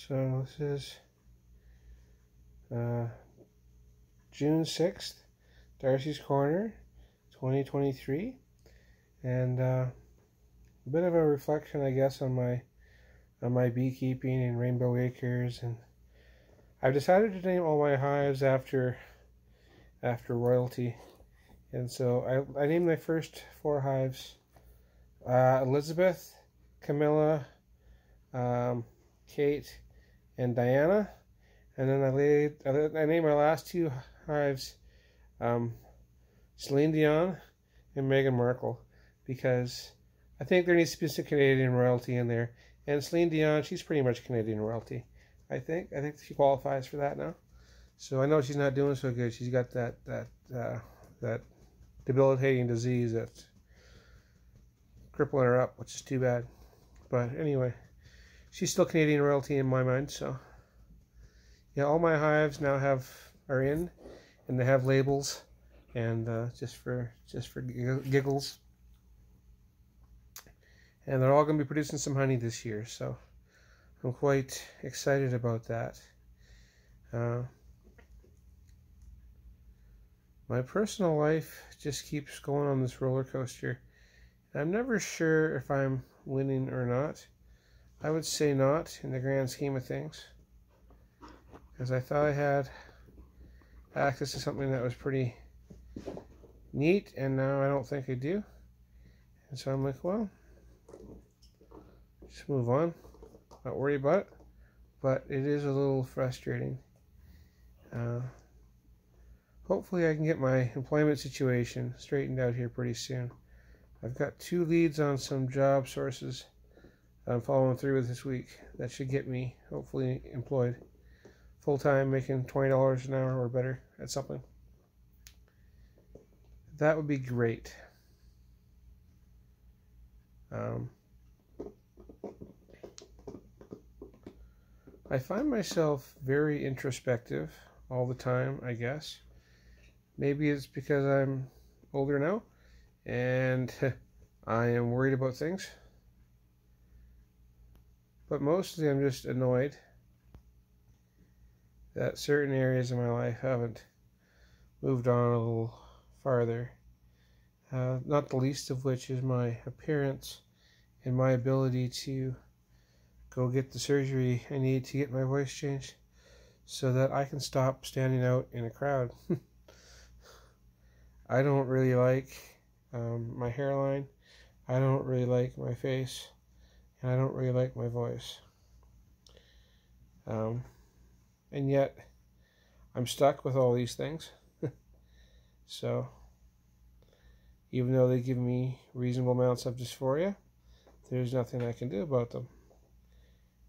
So this is June 6th, Darci's Corner, 2023, and a bit of a reflection, I guess, on my beekeeping and Rainbow Acres, and I've decided to name all my hives after royalty, and so I named my first 4 hives Elizabeth, Camilla, Kate, and Diana. And then I named my last 2 hives Celine Dion and Meghan Markle, because I think there needs to be some Canadian royalty in there. And Celine Dion, she's pretty much Canadian royalty. I think she qualifies for that now. So I know she's not doing so good. She's got that debilitating disease that's crippling her up, which is too bad. But anyway, she's still Canadian royalty in my mind. So yeah, all my hives now are in, and they have labels, and just for giggles, and they're all going to be producing some honey this year. So I'm quite excited about that. My personal life just keeps going on this roller coaster. I'm never sure if I'm winning or not. I would say not in the grand scheme of things, because I thought I had access to something that was pretty neat, and now I don't think I do. And so I'm like, well, just move on, not worry about it. But it is a little frustrating. Hopefully I can get my employment situation straightened out here pretty soon. I've got 2 leads on some job sources I'm following through with this week. That should get me, hopefully, employed full-time, making $20 an hour or better at something. That would be great. I find myself very introspective all the time, I guess. Maybe it's because I'm older now and I am worried about things. But mostly I'm just annoyed that certain areas of my life haven't moved on a little farther. Not the least of which is my appearance and my ability to go get the surgery I need to get my voice changed so that I can stop standing out in a crowd. I don't really like my hairline. I don't really like my face. And I don't really like my voice. And yet, I'm stuck with all these things. So, even though they give me reasonable amounts of dysphoria, there's nothing I can do about them.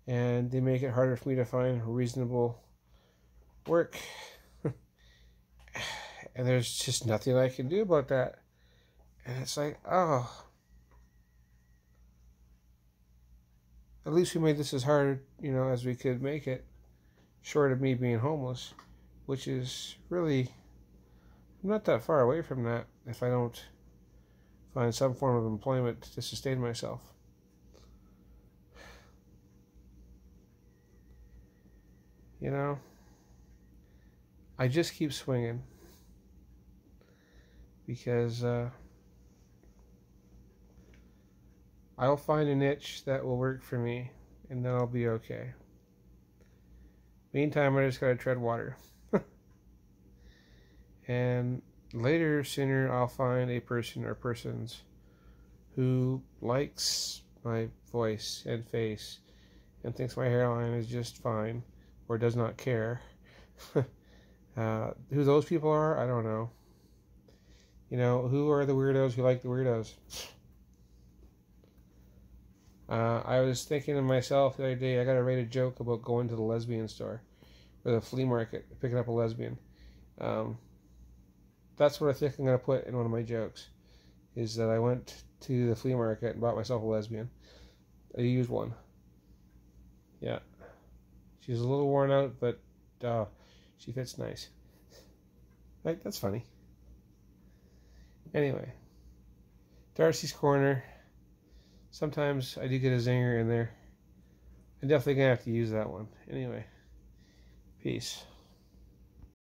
And they make it harder for me to find reasonable work. And there's just nothing I can do about that. And it's like, oh. At least we made this as hard, as we could make it, short of me being homeless, which is really, I'm not that far away from that if I don't find some form of employment to sustain myself. I just keep swinging because I'll find a niche that will work for me, and then I'll be okay. Meantime, I just gotta tread water. And later, sooner, I'll find a person or persons who likes my voice and face and thinks my hairline is just fine or does not care. Who those people are, I don't know. Who are the weirdos who like the weirdos? I was thinking to myself the other day, I gotta write a joke about going to the Lesbian store or the flea market, picking up a lesbian. That's what I think I'm gonna put in one of my jokes, is that I went to the flea market and bought myself a lesbian. I used one. Yeah. She's a little worn out, but she fits nice. Like, that's funny. Anyway, Darci's Corner. Sometimes I do get a zinger in there. I'm definitely going to have to use that one. Anyway, peace.